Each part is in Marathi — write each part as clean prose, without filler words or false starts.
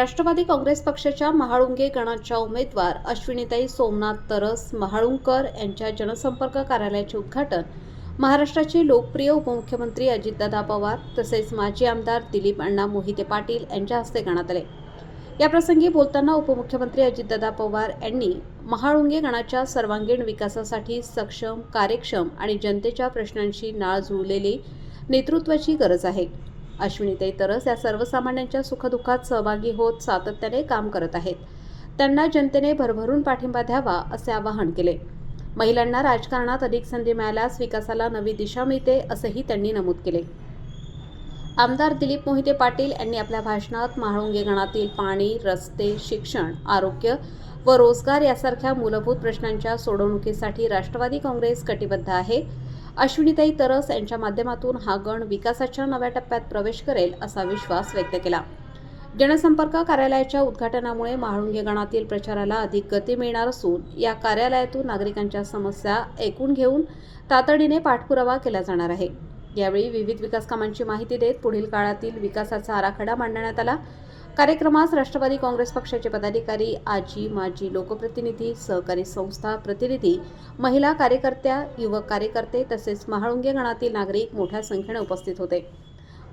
राष्ट्रवादी काँग्रेस पक्षाच्या महाळुंगे गणाच्या उमेदवार अश्विनीताई सोमनाथ तरस महाळुंकर यांच्या जनसंपर्क कार्यालयाचे उद्घाटन महाराष्ट्राचे लोकप्रिय उपमुख्यमंत्री अजितदादा पवार तसेच माजी आमदार दिलीप अण्णा मोहिते पाटील यांच्या हस्ते करण्यात आले। या प्रसंगी बोलताना उपमुख्यमंत्री अजितदादा पवार यांनी महाळुंगे गणाच्या सर्वांगीण विकासासाठी सक्षम, कार्यक्षम आणि जनतेच्या प्रश्नांशी नाळ जुळलेली नेतृत्वाची गरज आहे। अश्विनीताई तरस या सर्वसामान्यांच्या सुखदुःखात सहभागी होत सातत्याने काम करत आहेत। त्यांना जनतेने भरभरून पाठिंबा द्यावा असे आवाहन केले। महिलांना राजकारणात अधिक संधी मिळाल्यास विकासाला नवी दिशा मिळते असेही त्यांनी नमूद केले। आमदार दिलीप मोहिते पाटील यांनी आपल्या भाषणात महाळुंगे गणातील पाणी, रस्ते, शिक्षण, आरोग्य व रोजगार यासारख्या मूलभूत प्रश्नांच्या सोडवणुकीसाठी राष्ट्रवादी काँग्रेस कटिबद्ध आहे। अश्विनीताई तरस यांच्या माध्यमातून हा गण विकासाच्या नव्या टप्प्यात प्रवेश करेल असा विश्वास व्यक्त केला। जनसंपर्क कार्यालयाच्या उद्घाटनामुळे महाळुंगे गणातील प्रचाराला अधिक गती मिळणार असून या कार्यालयातून नागरिकांच्या समस्या ऐकून घेऊन तातडीने पाठपुरावा केला जाणार आहे। यावेळी विविध विकास कामांची माहिती देत पुढील काळातील विकासाचा आराखडा मांडण्यात आला। कार्यक्रमास राष्ट्रवादी काँग्रेस पक्षाचे पदाधिकारी, आजी माजी लोकप्रतिनिधी, सहकारी संस्था प्रतिनिधी, महिला कार्यकर्त्या, युवक कार्यकर्ते तसेच महाळुंगे गणातील नागरिक मोठ्या संख्येने उपस्थित होते।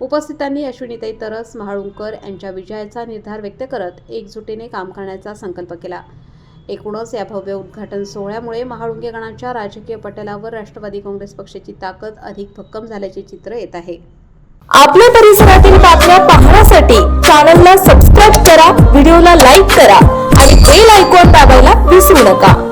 उपस्थितांनी अश्विनीताई तरस महाळुंकर यांच्या विजयाचा निर्धार व्यक्त करत एकजुटीने काम करण्याचा संकल्प केला। एकूणच या भव्य उद्घाटन सोहळ्यामुळे महाळुंगे गणाच्या राजकीय पटलावर राष्ट्रवादी काँग्रेस पक्षाची ताकद अधिक भक्कम झाल्याचे चित्र येत आहे। आपल्या परिसरातील बातम्या पाहण्यासाठी चॅनलला सबस्क्राइब करा, व्हिडिओला लाईक करा आणि बेल आयकॉन दाबायला विसरू नका।